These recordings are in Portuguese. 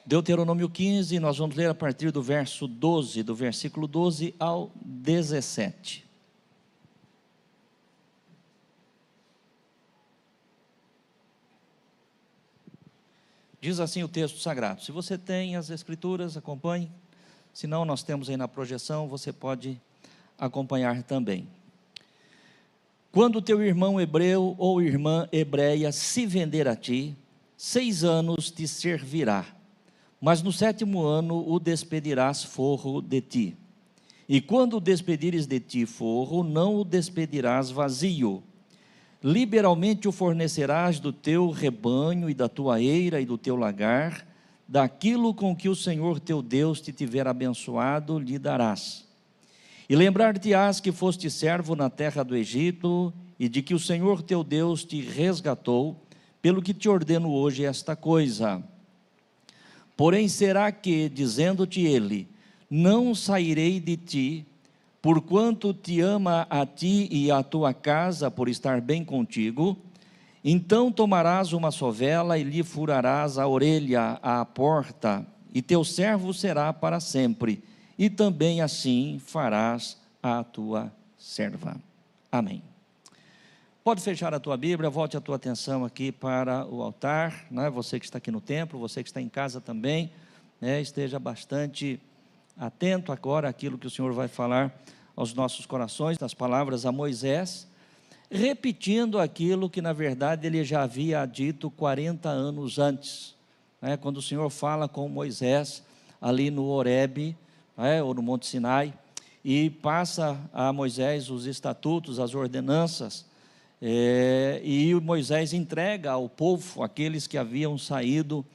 Deuteronômio 15, nós vamos ler a partir do verso 12, do versículo 12 ao 17. Diz assim o texto sagrado. Se você tem as escrituras, acompanhe. Se não, nós temos aí na projeção, você pode acompanhar também. Quando teu irmão hebreu ou irmã hebreia se vender a ti, 6 anos te servirá, mas no 7º ano o despedirás forro de ti. E quando o despedires de ti forro, não o despedirás vazio. Liberalmente o fornecerás do teu rebanho e da tua eira e do teu lagar, daquilo com que o Senhor teu Deus te tiver abençoado, lhe darás. E lembrar-te-ás que foste servo na terra do Egito, e de que o Senhor teu Deus te resgatou, pelo que te ordeno hoje esta coisa. Porém será que, dizendo-te ele, não sairei de ti, porquanto te ama a ti e a tua casa por estar bem contigo, então tomarás uma sovela e lhe furarás a orelha à porta, e teu servo será para sempre, e também assim farás a tua serva. Amém. Pode fechar a tua Bíblia, volte a tua atenção aqui para o altar, né? Você que está aqui no templo, você que está em casa também, né? Esteja bastante atento agora àquilo que o Senhor vai falar aos nossos corações, das palavras a Moisés, repetindo aquilo que na verdade ele já havia dito 40 anos antes, né? Quando o Senhor fala com Moisés ali no Horebe, ou no Monte Sinai, e passa a Moisés os estatutos, as ordenanças, e Moisés entrega ao povo, aqueles que haviam saído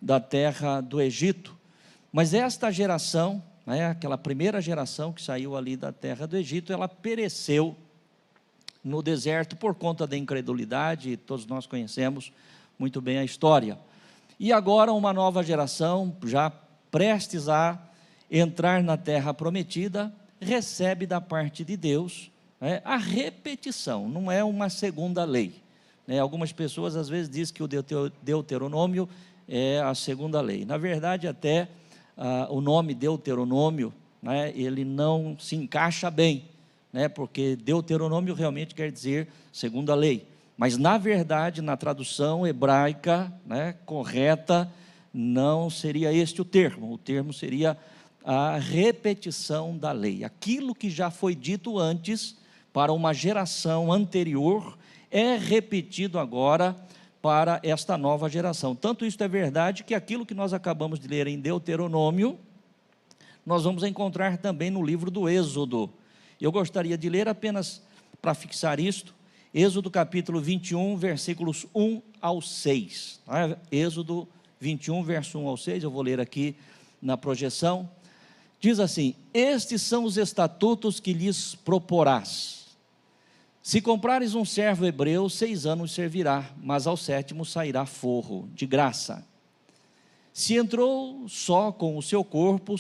da terra do Egito. Mas esta geração, aquela primeira geração que saiu ali da terra do Egito, ela pereceu no deserto por conta da incredulidade, todos nós conhecemos muito bem a história. E agora uma nova geração, já prestes a entrar na terra prometida, recebe da parte de Deus a repetição, não é uma segunda lei. Algumas pessoas às vezes dizem que o Deuteronômio é a segunda lei. Na verdade, até o nome Deuteronômio, ele não se encaixa bem, porque Deuteronômio realmente quer dizer segunda lei. Mas na verdade, na tradução hebraica correta, não seria este o termo seria a repetição da lei. Aquilo que já foi dito antes para uma geração anterior é repetido agora para esta nova geração. Tanto isso é verdade que aquilo que nós acabamos de ler em Deuteronômio, nós vamos encontrar também no livro do Êxodo. Eu gostaria de ler apenas para fixar isto, Êxodo capítulo 21, versículos 1 ao 6. Êxodo 21, verso 1 ao 6, eu vou ler aqui na projeção. Diz assim: estes são os estatutos que lhes proporás. Se comprares um servo hebreu, 6 anos servirá, mas ao 7º sairá forro, de graça. Se entrou só com o seu corpo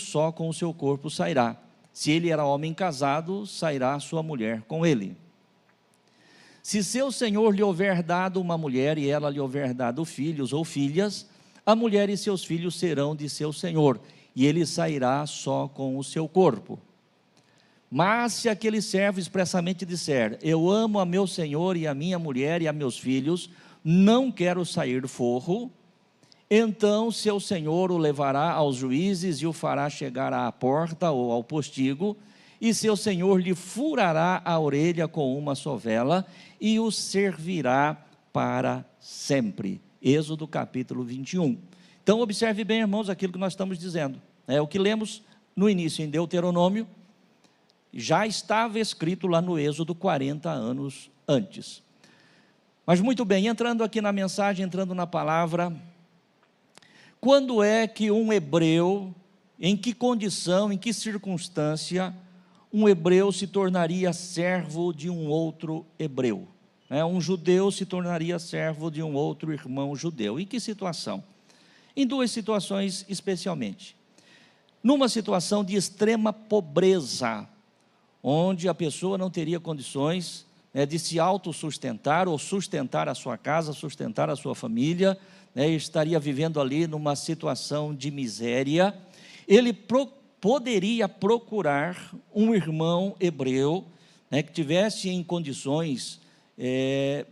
sairá. Se ele era homem casado, sairá sua mulher com ele. Se seu senhor lhe houver dado uma mulher, e ela lhe houver dado filhos ou filhas, a mulher e seus filhos serão de seu senhor, e ele sairá só com o seu corpo. Mas se aquele servo expressamente disser: eu amo a meu senhor e a minha mulher e a meus filhos, não quero sair forro, então seu senhor o levará aos juízes e o fará chegar à porta ou ao postigo, e seu senhor lhe furará a orelha com uma sovela e o servirá para sempre. Êxodo capítulo 21. Então observe bem, irmãos, aquilo que nós estamos dizendo. O que lemos no início em Deuteronômio, já estava escrito lá no Êxodo 40 anos antes. Mas muito bem, entrando aqui na mensagem, entrando na palavra, quando é que um hebreu, em que condição, em que circunstância, um hebreu se tornaria servo de um outro hebreu? Um judeu se tornaria servo de um outro irmão judeu. Em que situação? Em 2 situações especialmente. Numa situação de extrema pobreza, onde a pessoa não teria condições de se autossustentar ou sustentar a sua casa, sustentar a sua família, né, estaria vivendo ali numa situação de miséria, ele poderia procurar um irmão hebreu, né, que tivesse em condições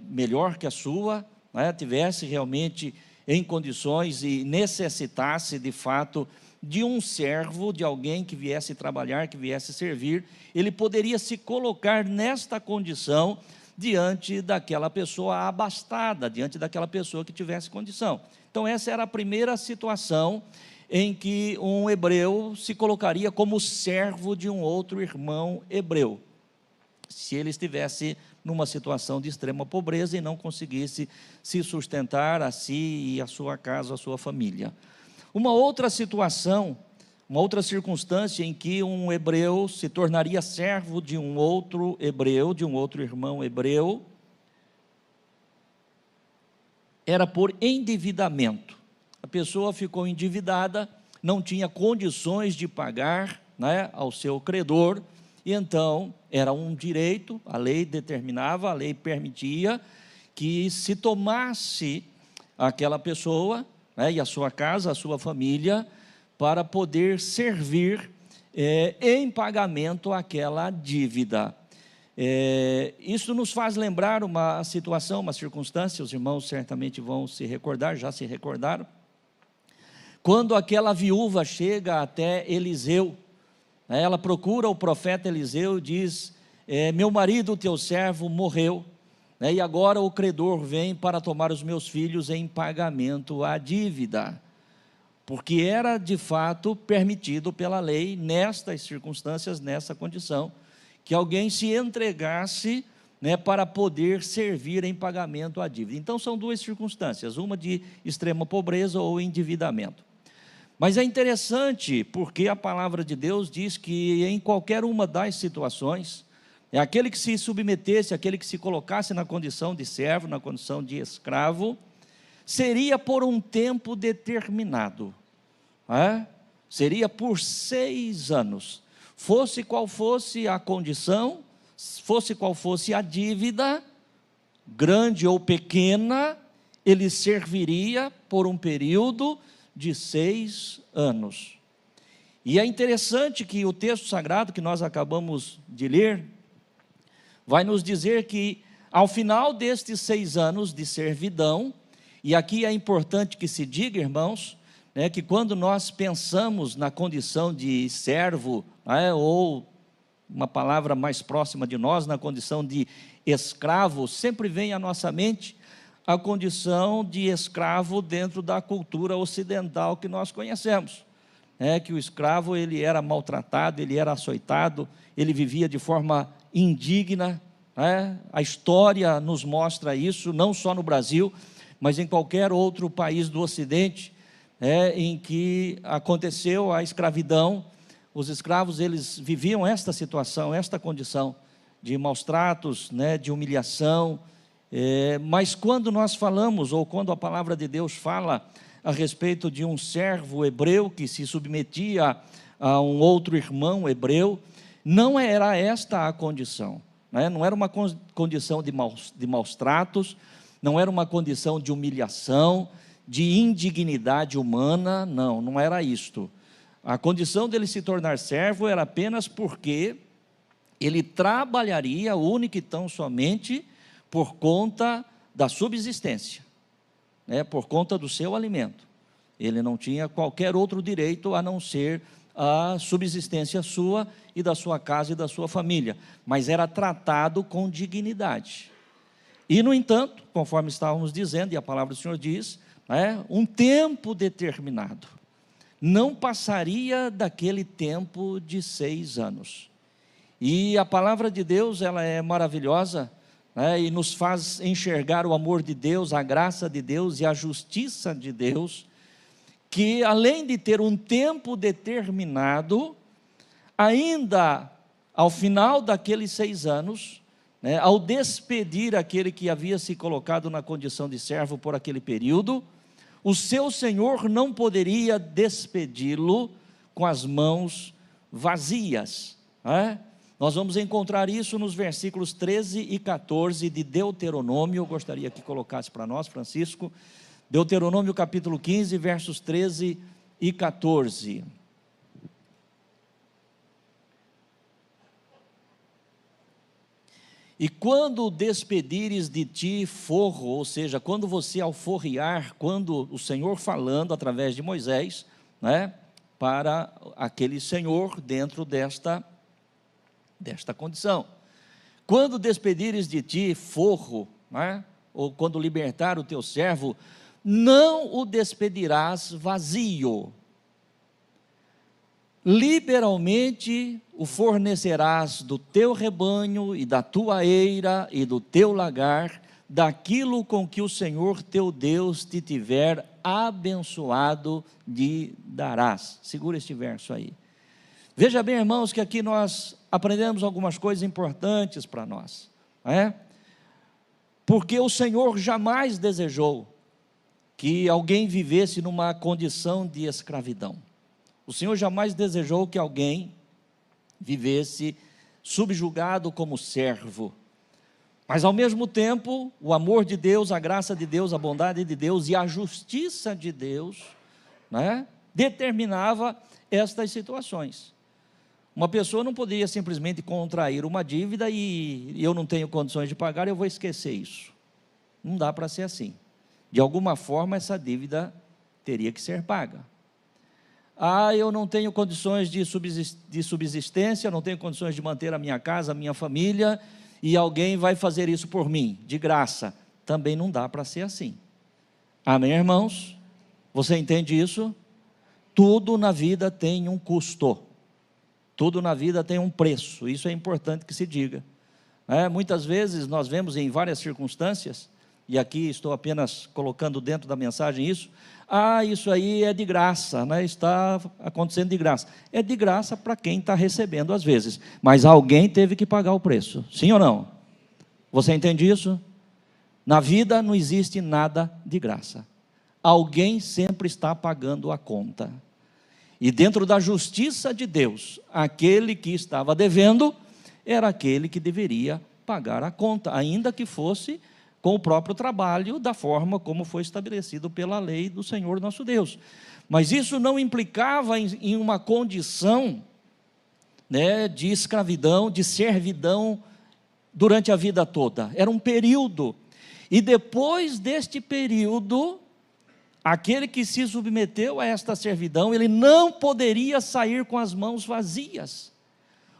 melhor que a sua, né, tivesse realmente em condições e necessitasse de fato de um servo, de alguém que viesse trabalhar, que viesse servir. Ele poderia se colocar nesta condição diante daquela pessoa abastada, diante daquela pessoa que tivesse condição. Então essa era a primeira situação em que um hebreu se colocaria como servo de um outro irmão hebreu, se ele estivesse numa situação de extrema pobreza e não conseguisse se sustentar a si e a sua casa, a sua família. Uma outra situação, uma outra circunstância em que um hebreu se tornaria servo de um outro hebreu, de um outro irmão hebreu, era por endividamento. A pessoa ficou endividada, não tinha condições de pagar, né, ao seu credor, e então era um direito, a lei determinava, a lei permitia que se tomasse aquela pessoa, né, e a sua casa, a sua família, para poder servir em pagamento àquela dívida. Isso nos faz lembrar uma situação, uma circunstância, os irmãos certamente vão se recordar, já se recordaram, quando aquela viúva chega até Eliseu, né, ela procura o profeta Eliseu e diz, meu marido, teu servo, morreu, né, e agora o credor vem para tomar os meus filhos em pagamento à dívida, porque era de fato permitido pela lei, nestas circunstâncias, nessa condição, que alguém se entregasse, né, para poder servir em pagamento à dívida. Então são duas circunstâncias, uma de extrema pobreza ou endividamento. Mas é interessante porque a palavra de Deus diz que em qualquer uma das situações, aquele que se submetesse, aquele que se colocasse na condição de servo, na condição de escravo, seria por um tempo determinado, seria por 6 anos, fosse qual fosse a condição, fosse qual fosse a dívida, grande ou pequena, ele serviria por um período de 6 anos. E é interessante que o texto sagrado que nós acabamos de ler, vai nos dizer que ao final destes 6 anos de servidão, e aqui é importante que se diga, irmãos, né, que quando nós pensamos na condição de servo, ou uma palavra mais próxima de nós, na condição de escravo, sempre vem à nossa mente a condição de escravo dentro da cultura ocidental que nós conhecemos, que o escravo ele era maltratado, ele era açoitado, ele vivia de forma indigna, a história nos mostra isso, não só no Brasil, mas em qualquer outro país do Ocidente, em que aconteceu a escravidão. Os escravos eles viviam esta situação, esta condição de maus tratos, de humilhação. Mas quando nós falamos, ou quando a palavra de Deus fala a respeito de um servo hebreu que se submetia a um outro irmão hebreu, não era esta a condição, não era uma condição de maus tratos, não era uma condição de humilhação, de indignidade humana, não era isto. A condição dele se tornar servo era apenas porque ele trabalharia única e tão somente por conta da subsistência, por conta do seu alimento. Ele não tinha qualquer outro direito a não ser a subsistência sua e da sua casa e da sua família, mas era tratado com dignidade. E, no entanto, conforme estávamos dizendo, e a palavra do Senhor diz, um tempo determinado, não passaria daquele tempo de 6 anos. E a palavra de Deus, ela é maravilhosa, e nos faz enxergar o amor de Deus, a graça de Deus e a justiça de Deus, que além de ter um tempo determinado, ainda ao final daqueles 6 anos, ao despedir aquele que havia se colocado na condição de servo por aquele período, o seu senhor não poderia despedi-lo com as mãos vazias. Nós vamos encontrar isso nos versículos 13 e 14 de Deuteronômio. Eu gostaria que colocasse para nós, Francisco, Deuteronômio capítulo 15, versos 13 e 14. E quando despedires de ti forro, ou seja, quando você alforriar, quando o Senhor falando através de Moisés, né, para aquele senhor dentro desta condição. Quando despedires de ti forro, né, ou quando libertar o teu servo, não o despedirás vazio. Liberalmente o fornecerás do teu rebanho e da tua eira e do teu lagar, daquilo com que o Senhor teu Deus te tiver abençoado, lhe darás. Segura este verso aí. Veja bem, irmãos, que aqui nós aprendemos algumas coisas importantes para nós, não é? Porque o Senhor jamais desejou que alguém vivesse numa condição de escravidão. O Senhor jamais desejou que alguém vivesse subjugado como servo. Mas ao mesmo tempo, o amor de Deus, a graça de Deus, a bondade de Deus e a justiça de Deus, né, determinava estas situações. Uma pessoa não poderia simplesmente contrair uma dívida e eu não tenho condições de pagar, eu vou esquecer isso. Não dá para ser assim. De alguma forma essa dívida teria que ser paga. Eu não tenho condições de subsistência, não tenho condições de manter a minha casa, a minha família, e alguém vai fazer isso por mim, de graça. Também não dá para ser assim. Amém, irmãos? Você entende isso? Tudo na vida tem um custo. Tudo na vida tem um preço. Isso é importante que se diga. Muitas vezes nós vemos em várias circunstâncias, e aqui estou apenas colocando dentro da mensagem isso, isso aí é de graça, né? Está acontecendo de graça. É de graça para quem está recebendo às vezes, mas alguém teve que pagar o preço, sim ou não? Você entende isso? Na vida não existe nada de graça, alguém sempre está pagando a conta, e dentro da justiça de Deus, aquele que estava devendo, era aquele que deveria pagar a conta, ainda que fosse com o próprio trabalho, da forma como foi estabelecido pela lei do Senhor nosso Deus. Mas isso não implicava em uma condição, né, de escravidão, de servidão, durante a vida toda. Era um período, e depois deste período, aquele que se submeteu a esta servidão, ele não poderia sair com as mãos vazias.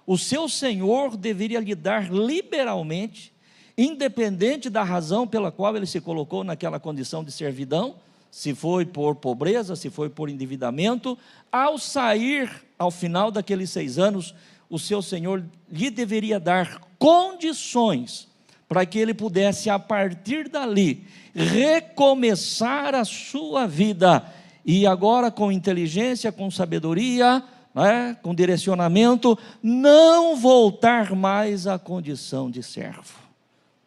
O seu Senhor deveria lhe dar liberalmente, independente da razão pela qual ele se colocou naquela condição de servidão, se foi por pobreza, se foi por endividamento, ao sair, ao final daqueles 6 anos, o seu Senhor lhe deveria dar condições para que ele pudesse, a partir dali, recomeçar a sua vida, e agora com inteligência, com sabedoria, né, com direcionamento, não voltar mais à condição de servo.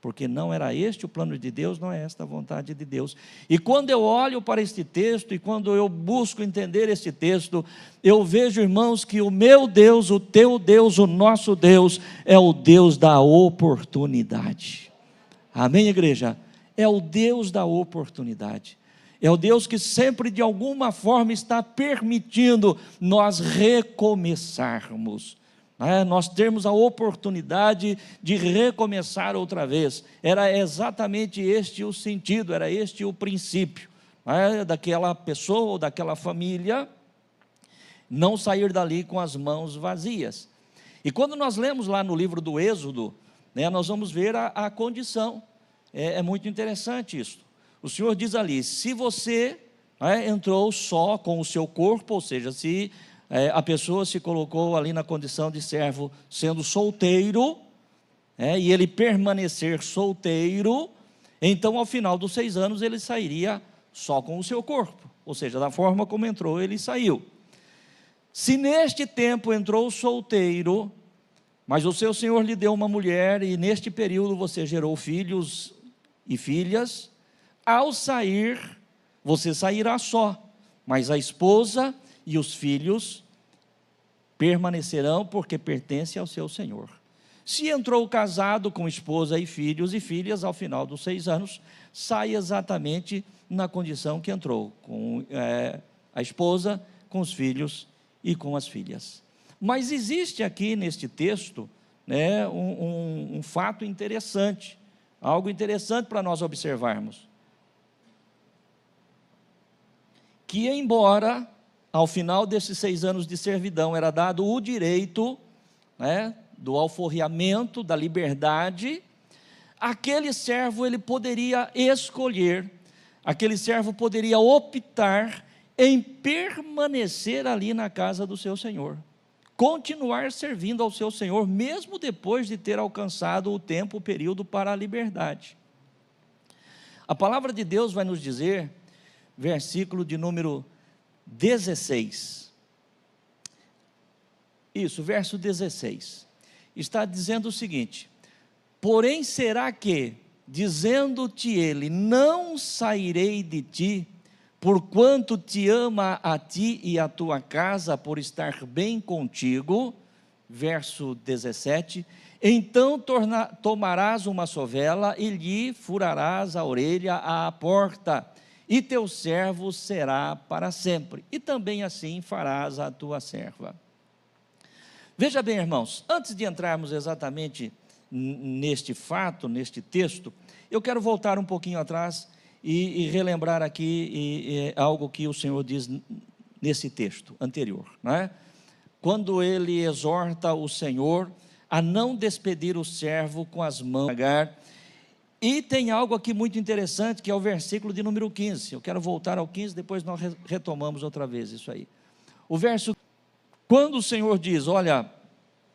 Porque não era este o plano de Deus, não é esta a vontade de Deus. E quando eu olho para este texto, e quando eu busco entender este texto, eu vejo, irmãos, que o meu Deus, o teu Deus, o nosso Deus, é o Deus da oportunidade. Amém, igreja? É o Deus da oportunidade. É o Deus que sempre, de alguma forma, está permitindo nós recomeçarmos. Nós termos a oportunidade de recomeçar outra vez. Era exatamente este o sentido, era este o princípio, daquela pessoa ou daquela família não sair dali com as mãos vazias. E quando nós lemos lá no livro do Êxodo, nós vamos ver a condição. É muito interessante isso. O Senhor diz ali, se você entrou só com o seu corpo, ou seja, se a pessoa se colocou ali na condição de servo, sendo solteiro, e ele permanecer solteiro, então ao final dos 6 anos ele sairia só com o seu corpo, ou seja, da forma como entrou ele saiu. Se neste tempo entrou solteiro, mas o seu Senhor lhe deu uma mulher, e neste período você gerou filhos e filhas, ao sair, você sairá só, mas a esposa e os filhos permanecerão, porque pertence ao seu Senhor. Se entrou casado com esposa e filhos e filhas, ao final dos 6 anos, sai exatamente na condição que entrou, com a esposa, com os filhos e com as filhas. Mas existe aqui neste texto, né, um fato interessante, algo interessante para nós observarmos. Que embora, ao final desses 6 anos de servidão, era dado o direito, né, do alforriamento, da liberdade, aquele servo ele poderia escolher, aquele servo poderia optar em permanecer ali na casa do seu senhor, continuar servindo ao seu senhor, mesmo depois de ter alcançado o tempo, o período para a liberdade. A palavra de Deus vai nos dizer, versículo de número 16, isso, verso 16, está dizendo o seguinte: porém será que, dizendo-te ele, não sairei de ti, porquanto te ama a ti e a tua casa, por estar bem contigo, verso 17, então tomarás uma sovela e lhe furarás a orelha à porta, e teu servo será para sempre, e também assim farás a tua serva. Veja bem, irmãos, antes de entrarmos exatamente neste fato, neste texto, eu quero voltar um pouquinho atrás e relembrar aqui algo que o Senhor diz nesse texto anterior, não é? Quando ele exorta o Senhor a não despedir o servo com as mãos, e tem algo aqui muito interessante, que é o versículo de número 15, eu quero voltar ao 15, depois nós retomamos outra vez isso aí. O verso, quando o Senhor diz, olha,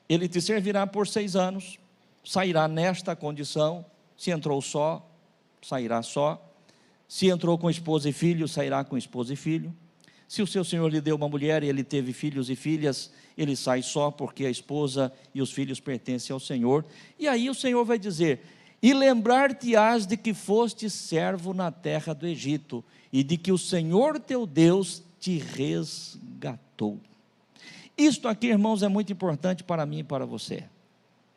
ele te servirá por 6 anos, sairá nesta condição, se entrou só, sairá só, se entrou com esposa e filho, sairá com esposa e filho, se o seu senhor lhe deu uma mulher e ele teve filhos e filhas, ele sai só, porque a esposa e os filhos pertencem ao Senhor. E aí o Senhor vai dizer, e lembrar-te-ás de que foste servo na terra do Egito, e de que o Senhor teu Deus te resgatou. Isto aqui, irmãos, é muito importante para mim e para você.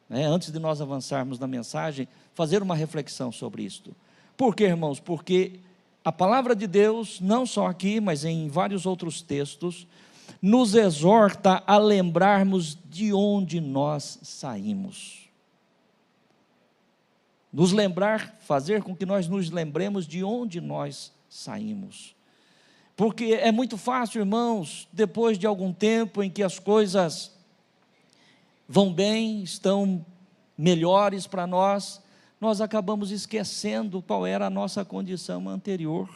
Antes de nós avançarmos na mensagem, fazer uma reflexão sobre isto. Por quê, irmãos? Porque a palavra de Deus, não só aqui, mas em vários outros textos, nos exorta a lembrarmos de onde nós saímos. Nos lembrar, fazer com que nós nos lembremos de onde nós saímos. Porque é muito fácil, irmãos, depois de algum tempo em que as coisas vão bem, estão melhores para nós, nós acabamos esquecendo qual era a nossa condição anterior.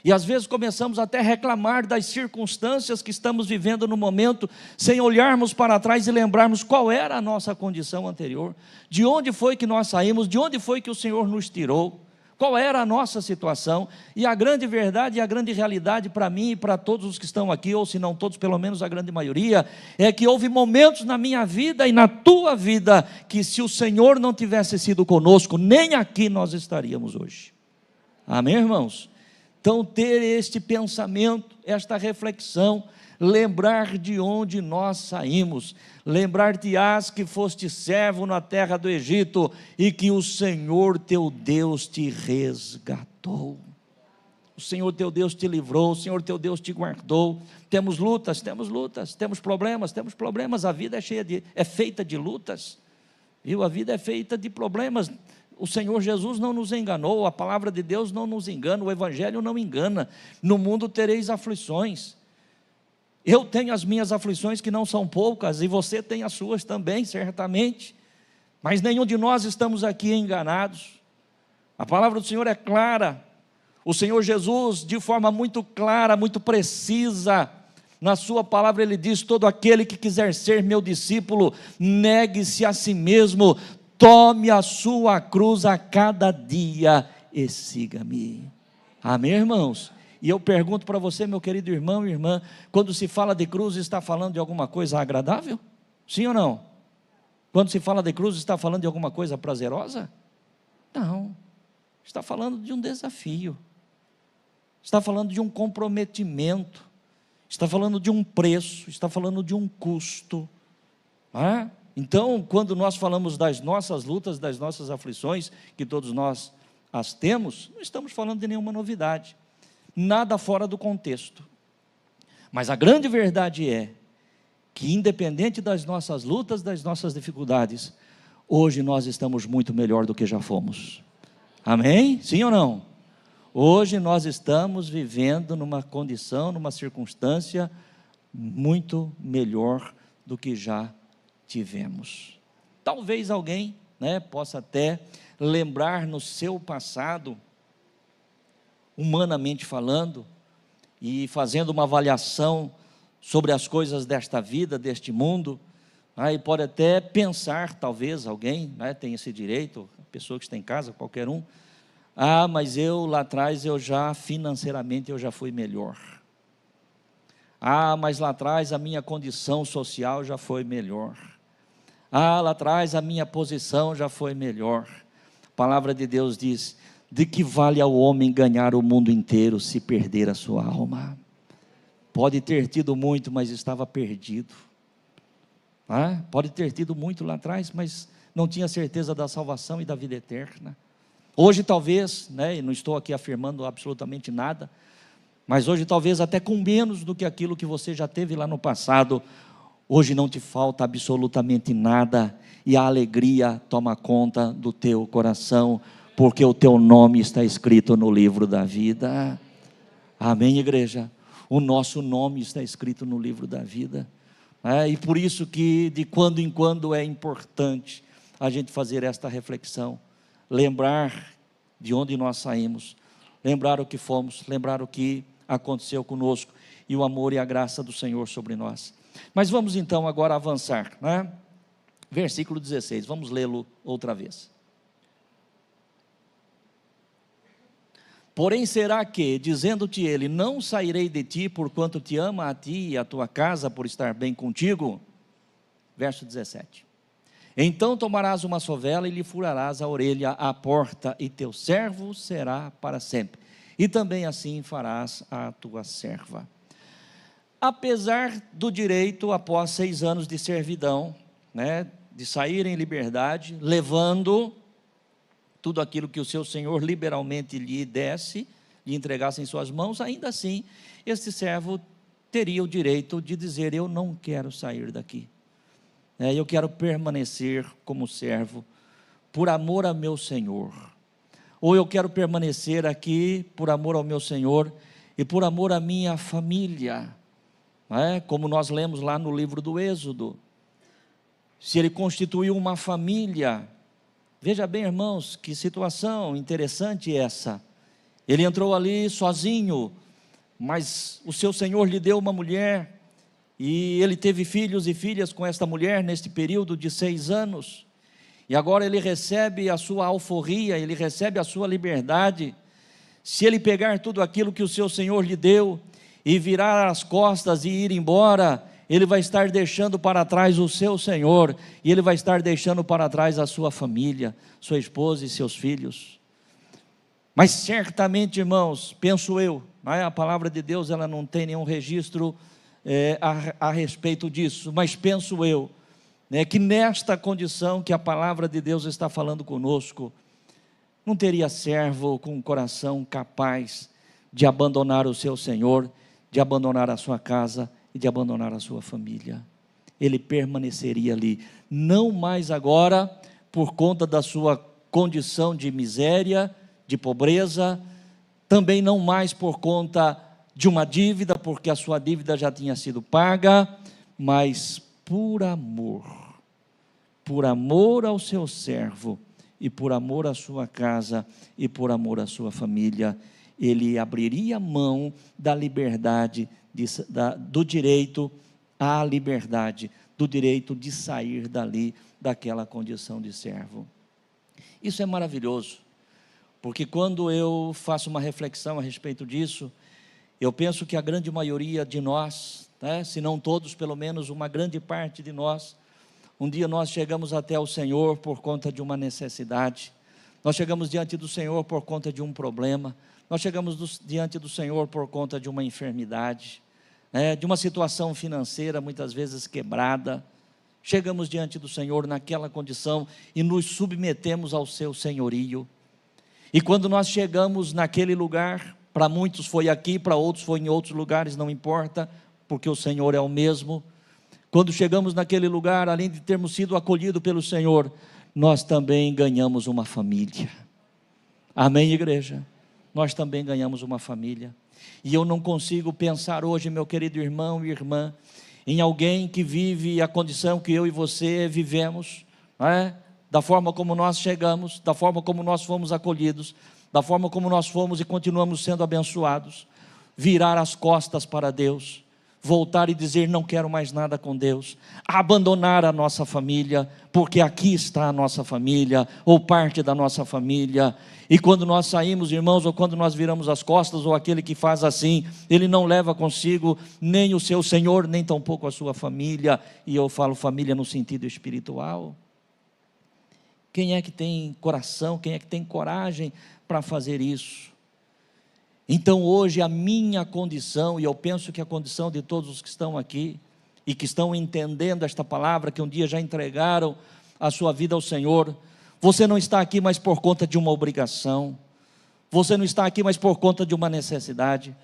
E às vezes começamos até a reclamar das circunstâncias que estamos vivendo no momento, sem olharmos para trás e lembrarmos qual era a nossa condição anterior, de onde foi que nós saímos, de onde foi que o Senhor nos tirou, qual era a nossa situação. E a grande verdade e a grande realidade para mim e para todos os que estão aqui, ou se não todos, pelo menos a grande maioria, é que houve momentos na minha vida e na tua vida, que se o Senhor não tivesse sido conosco, nem aqui nós estaríamos hoje. Amém, irmãos? Então, ter este pensamento, esta reflexão, lembrar de onde nós saímos, lembrar-te-ás que foste servo na terra do Egito e que o Senhor teu Deus te resgatou. O Senhor teu Deus te livrou, o Senhor teu Deus te guardou. Temos lutas, temos problemas, a vida é feita de lutas, viu? A vida é feita de problemas. O Senhor Jesus não nos enganou, a palavra de Deus não nos engana, o Evangelho não engana. No mundo tereis aflições. Eu tenho as minhas aflições, que não são poucas, e você tem as suas também, certamente. Mas nenhum de nós estamos aqui enganados. A palavra do Senhor é clara. O Senhor Jesus, de forma muito clara, muito precisa, na sua palavra ele diz, todo aquele que quiser ser meu discípulo, negue-se a si mesmo, tome a sua cruz a cada dia e siga-me. Amém, irmãos? E eu pergunto para você, meu querido irmão e irmã, quando se fala de cruz, está falando de alguma coisa agradável? Sim ou não? Quando se fala de cruz, está falando de alguma coisa prazerosa? Não. Está falando de um desafio. Está falando de um comprometimento. Está falando de um preço. Está falando de um custo. Não é? Então, quando nós falamos das nossas lutas, das nossas aflições, que todos nós as temos, não estamos falando de nenhuma novidade, nada fora do contexto. Mas a grande verdade é que, independente das nossas lutas, das nossas dificuldades, hoje nós estamos muito melhor do que já fomos. Amém? Sim ou não? Hoje nós estamos vivendo numa condição, numa circunstância muito melhor do que já tivemos. Talvez alguém, possa até lembrar no seu passado, humanamente falando, e fazendo uma avaliação sobre as coisas desta vida, deste mundo, e pode até pensar, talvez alguém tem esse direito, a pessoa que está em casa, qualquer um, mas eu lá atrás, financeiramente eu já fui melhor. Mas lá atrás a minha condição social já foi melhor. Lá atrás a minha posição já foi melhor. A palavra de Deus diz: de que vale ao homem ganhar o mundo inteiro se perder a sua alma? Pode ter tido muito, mas estava perdido. Pode ter tido muito lá atrás, mas não tinha certeza da salvação e da vida eterna. Hoje talvez, e não estou aqui afirmando absolutamente nada, mas hoje talvez até com menos do que aquilo que você já teve lá no passado, hoje não te falta absolutamente nada, e a alegria toma conta do teu coração, porque o teu nome está escrito no livro da vida. Amém, igreja? O nosso nome está escrito no livro da vida, e por isso que de quando em quando é importante a gente fazer esta reflexão, lembrar de onde nós saímos, lembrar o que fomos, lembrar o que aconteceu conosco, e o amor e a graça do Senhor sobre nós. Mas vamos então agora avançar, versículo 16, vamos lê-lo outra vez. Porém será que, dizendo-te ele, não sairei de ti, porquanto te ama a ti e a tua casa, por estar bem contigo? Verso 17. Então tomarás uma sovela e lhe furarás a orelha à porta, e teu servo será para sempre. E também assim farás à tua serva. Apesar do direito, após 6 anos de servidão, de sair em liberdade, levando tudo aquilo que o seu senhor liberalmente lhe desse, lhe entregasse em suas mãos, ainda assim, este servo teria o direito de dizer: eu não quero sair daqui, eu quero permanecer como servo, por amor a meu Senhor, ou eu quero permanecer aqui por amor ao meu Senhor, e por amor à minha família, como nós lemos lá no livro do Êxodo, se ele constituiu uma família. Veja bem, irmãos, que situação interessante essa. Ele entrou ali sozinho, mas o seu Senhor lhe deu uma mulher, e ele teve filhos e filhas com esta mulher neste período de 6 anos, e agora ele recebe a sua alforria, ele recebe a sua liberdade. Se ele pegar tudo aquilo que o seu Senhor lhe deu, e virar as costas e ir embora, ele vai estar deixando para trás o seu Senhor, e ele vai estar deixando para trás a sua família, sua esposa e seus filhos. Mas certamente, irmãos, penso eu, a palavra de Deus ela não tem nenhum registro a respeito disso, mas penso eu, que nesta condição que a palavra de Deus está falando conosco, não teria servo com um coração capaz de abandonar o seu Senhor, de abandonar a sua casa e de abandonar a sua família. Ele permaneceria ali, não mais agora por conta da sua condição de miséria, de pobreza, também não mais por conta de uma dívida, porque a sua dívida já tinha sido paga, mas por amor ao seu servo, e por amor à sua casa, e por amor à sua família, ele abriria mão da liberdade, do direito à liberdade, do direito de sair dali, daquela condição de servo. Isso é maravilhoso, porque quando eu faço uma reflexão a respeito disso, eu penso que a grande maioria de nós, se não todos, pelo menos uma grande parte de nós, um dia nós chegamos até o Senhor por conta de uma necessidade, nós chegamos diante do Senhor por conta de um problema, nós chegamos diante do Senhor por conta de uma enfermidade, de uma situação financeira muitas vezes quebrada, chegamos diante do Senhor naquela condição e nos submetemos ao seu senhorio. E quando nós chegamos naquele lugar, para muitos foi aqui, para outros foi em outros lugares, não importa, porque o Senhor é o mesmo. Quando chegamos naquele lugar, além de termos sido acolhidos pelo Senhor, nós também ganhamos uma família. Amém, igreja? Nós também ganhamos uma família. E eu não consigo pensar hoje, meu querido irmão e irmã, em alguém que vive a condição que eu e você vivemos, não é? Da forma como nós chegamos, da forma como nós fomos acolhidos, da forma como nós fomos e continuamos sendo abençoados, virar as costas para Deus, voltar e dizer não quero mais nada com Deus, abandonar a nossa família, porque aqui está a nossa família, ou parte da nossa família. E quando nós saímos, irmãos, ou quando nós viramos as costas, ou aquele que faz assim, ele não leva consigo nem o seu Senhor, nem tampouco a sua família. E eu falo família no sentido espiritual. Quem é que tem coração, quem é que tem coragem para fazer isso? Então hoje a minha condição, e eu penso que a condição de todos os que estão aqui, e que estão entendendo esta palavra, que um dia já entregaram a sua vida ao Senhor, você não está aqui mais por conta de uma obrigação, você não está aqui mais por conta de uma necessidade,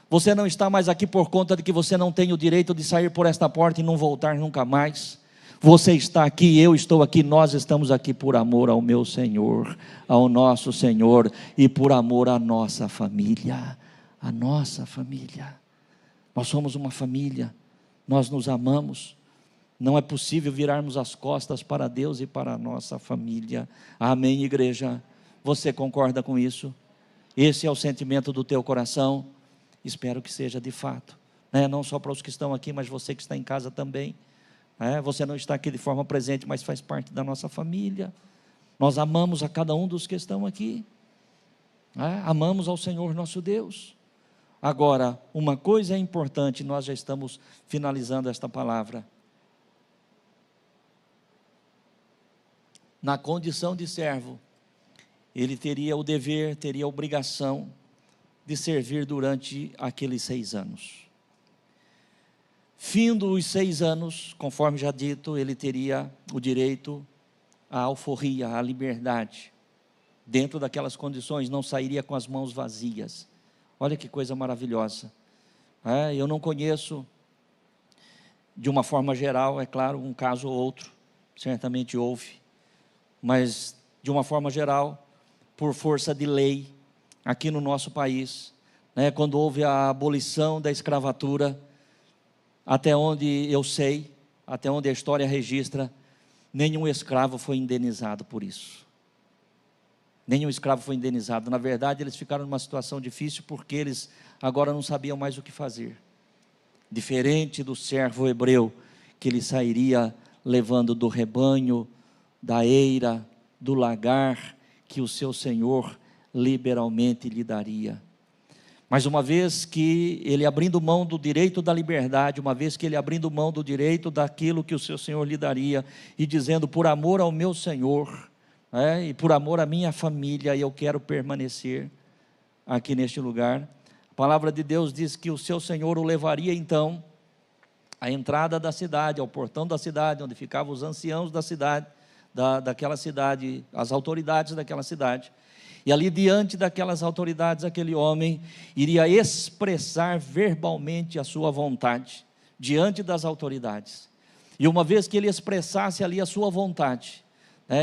você não está mais aqui por conta de que você não tem o direito de sair por esta porta e não voltar nunca mais. Você está aqui, eu estou aqui, nós estamos aqui por amor ao meu Senhor, ao nosso Senhor, e por amor à nossa família, a nossa família. Nós somos uma família, nós nos amamos. Não é possível virarmos as costas para Deus e para a nossa família. Amém, igreja? Você concorda com isso? Esse é o sentimento do teu coração? Espero que seja de fato, né? Não só para os que estão aqui, mas você que está em casa também. Você não está aqui de forma presente, mas faz parte da nossa família. Nós amamos a cada um dos que estão aqui, amamos ao Senhor nosso Deus. Agora, uma coisa é importante, nós já estamos finalizando esta palavra. Na condição de servo, ele teria o dever, teria a obrigação de servir durante aqueles 6 anos. Findo os 6 anos, conforme já dito, ele teria o direito à alforria, à liberdade. Dentro daquelas condições, não sairia com as mãos vazias. Olha que coisa maravilhosa. Eu não conheço, de uma forma geral, é claro, um caso ou outro, certamente houve, mas de uma forma geral, por força de lei, aqui no nosso país, quando houve a abolição da escravatura, até onde eu sei, até onde a história registra, nenhum escravo foi indenizado por isso. Nenhum escravo foi indenizado. Na verdade, eles ficaram numa situação difícil, porque eles agora não sabiam mais o que fazer. Diferente do servo hebreu, que ele sairia levando do rebanho, da eira, do lagar, que o seu Senhor liberalmente lhe daria. Mas uma vez que ele abrindo mão do direito da liberdade, uma vez que ele abrindo mão do direito daquilo que o seu Senhor lhe daria, e dizendo, por amor ao meu Senhor, e por amor à minha família, eu quero permanecer aqui neste lugar. A palavra de Deus diz que o seu Senhor o levaria então à entrada da cidade, ao portão da cidade, onde ficavam os anciãos da cidade, daquela cidade, as autoridades daquela cidade. E ali diante daquelas autoridades, aquele homem iria expressar verbalmente a sua vontade, diante das autoridades. E uma vez que ele expressasse ali a sua vontade,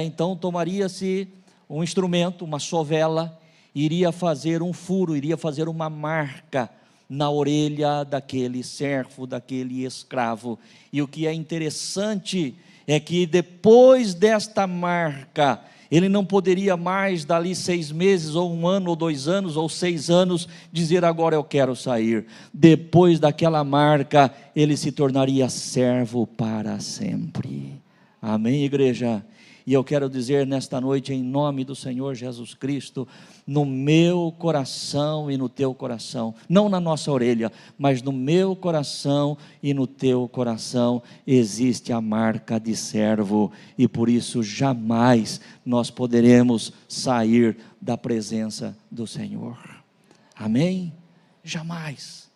então tomaria-se um instrumento, uma sovela, iria fazer um furo, iria fazer uma marca na orelha daquele servo, daquele escravo. E o que é interessante é que depois desta marca, ele não poderia mais, dali 6 meses, ou 1 ano, ou 2 anos, ou 6 anos, dizer agora eu quero sair. Depois daquela marca, ele se tornaria servo para sempre. Amém, igreja? E eu quero dizer nesta noite, em nome do Senhor Jesus Cristo, no meu coração e no teu coração, não na nossa orelha, mas no meu coração e no teu coração, existe a marca de servo, e por isso jamais nós poderemos sair da presença do Senhor. Amém? Jamais.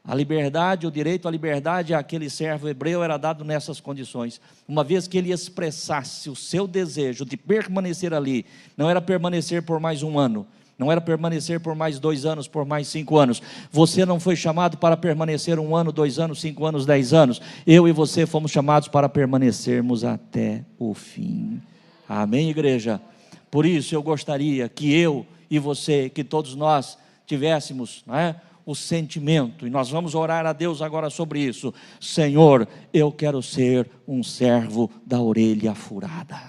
A liberdade, o direito à liberdade àquele servo hebreu era dado nessas condições. Uma vez que ele expressasse o seu desejo de permanecer ali, não era permanecer por mais um ano, não era permanecer por mais 2 anos, por mais 5 anos. Você não foi chamado para permanecer 1 ano, 2 anos, 5 anos, 10 anos. Eu e você fomos chamados para permanecermos até o fim. Amém, igreja? Por isso eu gostaria que eu e você, que todos nós tivéssemos, não é, o sentimento, e nós vamos orar a Deus agora sobre isso. Senhor, eu quero ser um servo da orelha furada.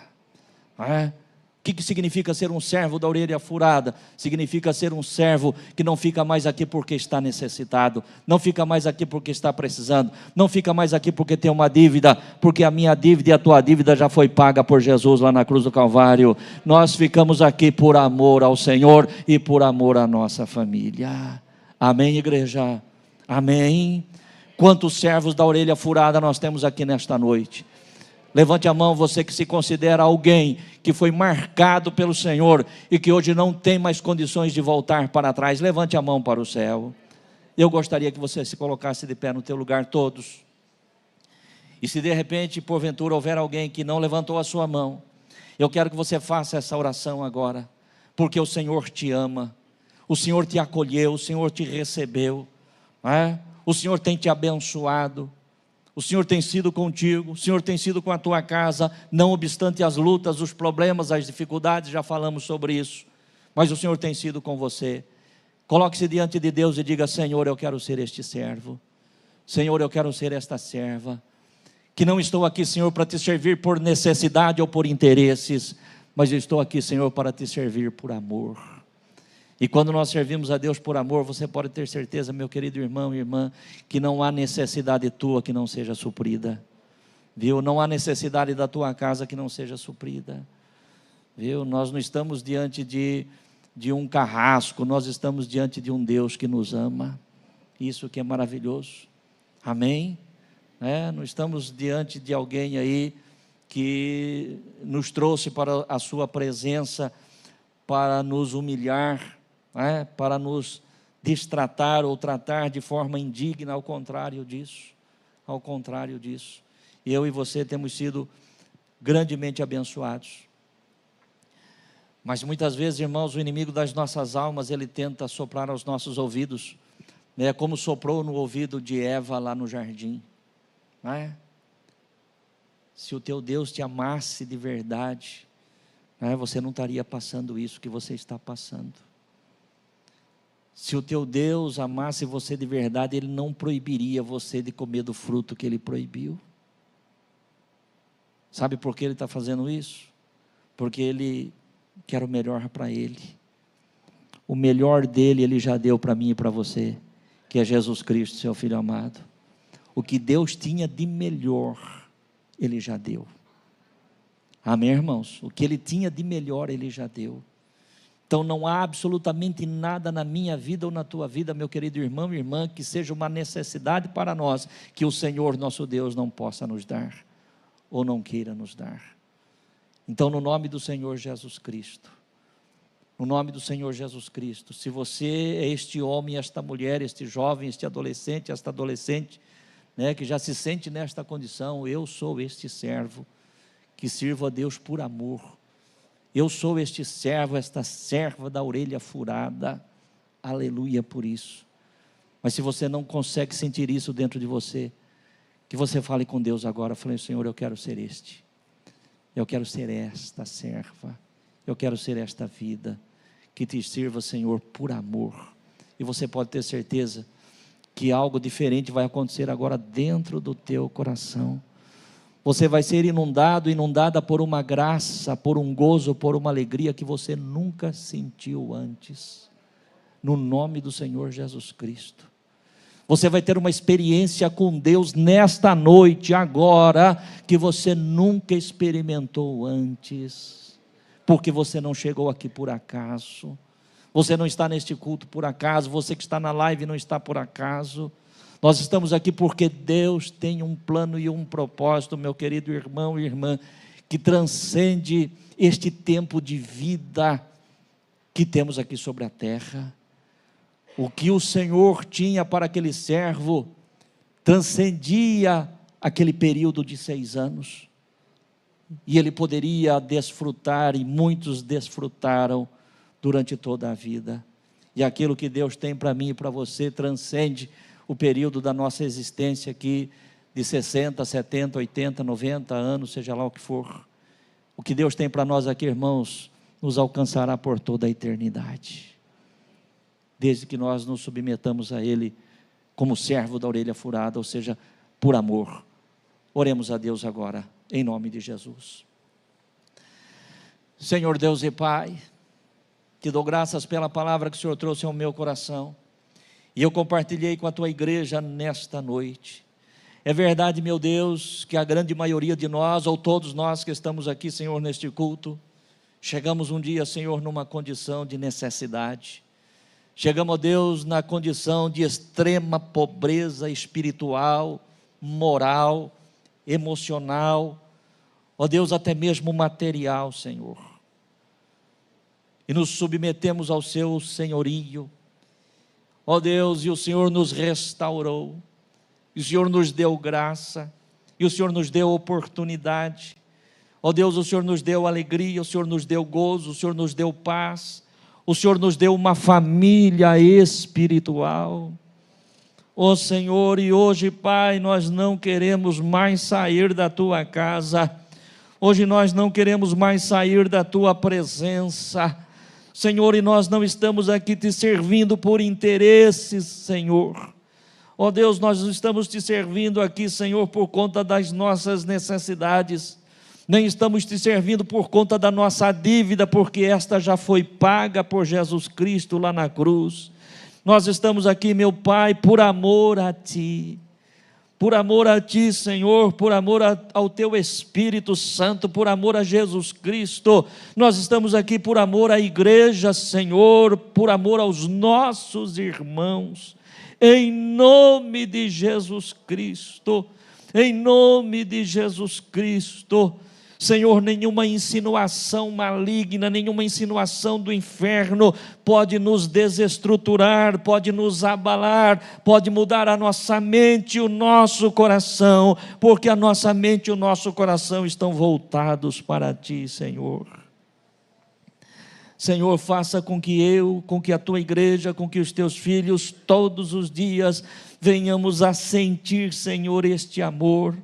Não é? O que significa ser um servo da orelha furada? Significa ser um servo que não fica mais aqui porque está necessitado, não fica mais aqui porque está precisando, não fica mais aqui porque tem uma dívida, porque a minha dívida e a tua dívida já foi paga por Jesus lá na cruz do Calvário. Nós ficamos aqui por amor ao Senhor e por amor à nossa família. Amém, igreja? Amém? Quantos servos da orelha furada nós temos aqui nesta noite? Levante a mão, você que se considera alguém que foi marcado pelo Senhor e que hoje não tem mais condições de voltar para trás. Levante a mão para o céu. Eu gostaria que você se colocasse de pé no teu lugar, todos. E se de repente, porventura, houver alguém que não levantou a sua mão, eu quero que você faça essa oração agora, porque o Senhor te ama. O Senhor te acolheu, o Senhor te recebeu, não é? O Senhor tem te abençoado, o Senhor tem sido contigo, o Senhor tem sido com a tua casa, não obstante as lutas, os problemas, as dificuldades, já falamos sobre isso, mas o Senhor tem sido com você. Coloque-se diante de Deus e diga: Senhor, eu quero ser este servo, Senhor, eu quero ser esta serva, que não estou aqui, Senhor, para te servir por necessidade ou por interesses, mas eu estou aqui, Senhor, para te servir por amor. E quando nós servimos a Deus por amor, você pode ter certeza, meu querido irmão e irmã, que não há necessidade tua que não seja suprida, viu? Não há necessidade da tua casa que não seja suprida, viu? Nós não estamos diante de um carrasco, nós estamos diante de um Deus que nos ama, isso que é maravilhoso, amém? Não estamos diante de alguém aí que nos trouxe para a sua presença para nos humilhar, para nos destratar ou tratar de forma indigna. Ao contrário disso, eu e você temos sido grandemente abençoados, mas muitas vezes, irmãos, o inimigo das nossas almas, ele tenta soprar aos nossos ouvidos, como soprou no ouvido de Eva lá no jardim, Se o teu Deus te amasse de verdade, você não estaria passando isso que você está passando. Se o teu Deus amasse você de verdade, Ele não proibiria você de comer do fruto que Ele proibiu. Sabe por que Ele está fazendo isso? Porque Ele quer o melhor para Ele. O melhor dEle Ele já deu para mim e para você, que é Jesus Cristo, seu Filho amado. O que Deus tinha de melhor, Ele já deu. Amém, irmãos? O que Ele tinha de melhor, Ele já deu. Então não há absolutamente nada na minha vida ou na tua vida, meu querido irmão e irmã, que seja uma necessidade para nós, que o Senhor nosso Deus não possa nos dar, ou não queira nos dar. Então, no nome do Senhor Jesus Cristo, se você é este homem, esta mulher, este jovem, este adolescente, esta adolescente, que já se sente nesta condição: eu sou este servo, que sirvo a Deus por amor, eu sou este servo, esta serva da orelha furada, aleluia por isso. Mas se você não consegue sentir isso dentro de você, que você fale com Deus agora, falando: Senhor, eu quero ser este, eu quero ser esta serva, eu quero ser esta vida, que te sirva, Senhor, por amor. E você pode ter certeza que algo diferente vai acontecer agora dentro do teu coração. Você vai ser inundada por uma graça, por um gozo, por uma alegria que você nunca sentiu antes, no nome do Senhor Jesus Cristo. Você vai ter uma experiência com Deus nesta noite, agora, que você nunca experimentou antes, porque você não chegou aqui por acaso, você não está neste culto por acaso, você que está na live não está por acaso. Nós estamos aqui porque Deus tem um plano e um propósito, meu querido irmão e irmã, que transcende este tempo de vida que temos aqui sobre a terra. O que o Senhor tinha para aquele servo transcendia aquele período de 6 anos. E ele poderia desfrutar, e muitos desfrutaram durante toda a vida. E aquilo que Deus tem para mim e para você transcende o período da nossa existência aqui, de 60, 70, 80, 90 anos, seja lá o que for. O que Deus tem para nós aqui, irmãos, nos alcançará por toda a eternidade, desde que nós nos submetamos a Ele como servo da orelha furada, ou seja, por amor. Oremos a Deus agora, em nome de Jesus. Senhor Deus e Pai, te dou graças pela palavra que o Senhor trouxe ao meu coração, e eu compartilhei com a tua igreja nesta noite. É verdade, meu Deus, que a grande maioria de nós, ou todos nós que estamos aqui, Senhor, neste culto, chegamos um dia, Senhor, numa condição de necessidade. Chegamos, ó Deus, na condição de extrema pobreza espiritual, moral, emocional, ó Deus, até mesmo material, Senhor. E nos submetemos ao seu senhorio, ó Deus, e o Senhor nos restaurou, e o Senhor nos deu graça, e o Senhor nos deu oportunidade, ó Deus, o Senhor nos deu alegria, o Senhor nos deu gozo, o Senhor nos deu paz, o Senhor nos deu uma família espiritual, ó Senhor, e hoje, Pai, nós não queremos mais sair da Tua casa, hoje nós não queremos mais sair da Tua presença, Senhor, e nós não estamos aqui te servindo por interesses, Senhor, ó Deus, nós não estamos te servindo aqui, Senhor, por conta das nossas necessidades, nem estamos te servindo por conta da nossa dívida, porque esta já foi paga por Jesus Cristo lá na cruz. Nós estamos aqui, meu Pai, por amor a Ti, Senhor, por amor ao Teu Espírito Santo, por amor a Jesus Cristo. Nós estamos aqui por amor à igreja, Senhor, por amor aos nossos irmãos, em nome de Jesus Cristo, em nome de Jesus Cristo. Senhor, nenhuma insinuação maligna, nenhuma insinuação do inferno pode nos desestruturar, pode nos abalar, pode mudar a nossa mente e o nosso coração, porque a nossa mente e o nosso coração estão voltados para Ti, Senhor. Senhor, faça com que a Tua igreja, com que os Teus filhos, todos os dias, venhamos a sentir, Senhor, este amor,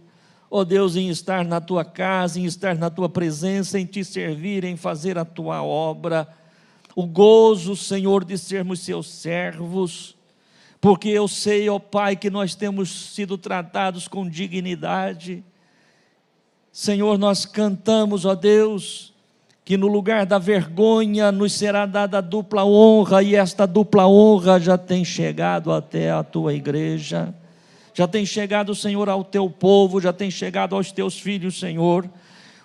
ó Deus, em estar na Tua casa, em estar na Tua presença, em Te servir, em fazer a Tua obra, o gozo, Senhor, de sermos Seus servos, porque eu sei, ó Pai, que nós temos sido tratados com dignidade. Senhor, nós cantamos, ó Deus, que no lugar da vergonha nos será dada a dupla honra, e esta dupla honra já tem chegado até a Tua igreja, já tem chegado, Senhor, ao Teu povo, já tem chegado aos Teus filhos, Senhor,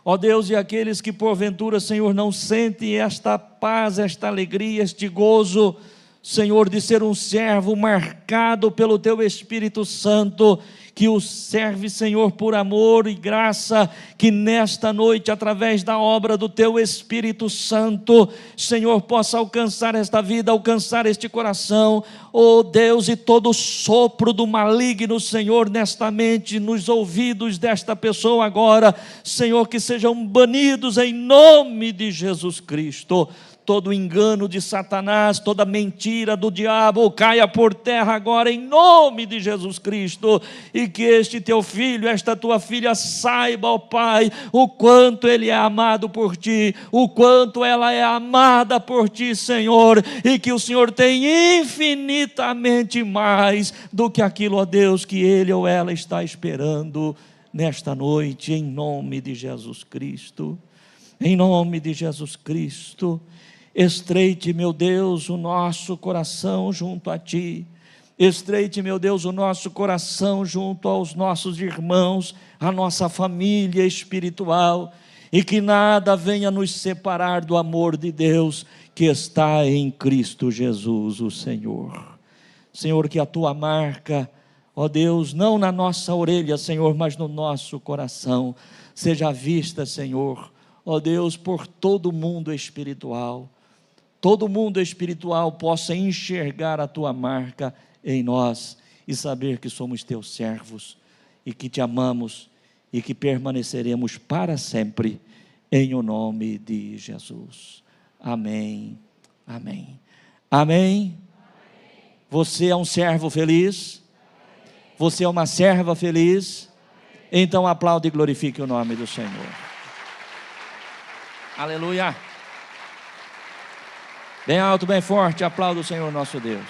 ó Deus, e aqueles que porventura, Senhor, não sentem esta paz, esta alegria, este gozo, Senhor, de ser um servo marcado pelo Teu Espírito Santo, que o serve, Senhor, por amor e graça, que nesta noite, através da obra do Teu Espírito Santo, Senhor, possa alcançar esta vida, alcançar este coração, ó Deus, e todo o sopro do maligno, Senhor, nesta mente, nos ouvidos desta pessoa agora, Senhor, que sejam banidos em nome de Jesus Cristo. Todo engano de Satanás, toda mentira do diabo, caia por terra agora em nome de Jesus Cristo, e que este Teu filho, esta Tua filha saiba, ó Pai, o quanto ele é amado por Ti, o quanto ela é amada por Ti, Senhor, e que o Senhor tem infinitamente mais do que aquilo, ó Deus, que ele ou ela está esperando nesta noite, em nome de Jesus Cristo, em nome de Jesus Cristo. Estreite, meu Deus, o nosso coração junto a Ti, estreite, meu Deus, o nosso coração junto aos nossos irmãos, a nossa família espiritual, e que nada venha nos separar do amor de Deus que está em Cristo Jesus, o Senhor. Senhor, que a Tua marca, ó Deus, não na nossa orelha, Senhor, mas no nosso coração, seja vista, Senhor, ó Deus, por todo o mundo espiritual. todo mundo espiritual possa enxergar a tua marca em nós e saber que somos teus servos e que te amamos e que permaneceremos para sempre em o nome de Jesus. Amém. Amém. Amém. Você é um servo feliz? Você é uma serva feliz? Então aplaude e glorifique o nome do Senhor. Aleluia. Bem alto, bem forte, aplauda o Senhor nosso Deus.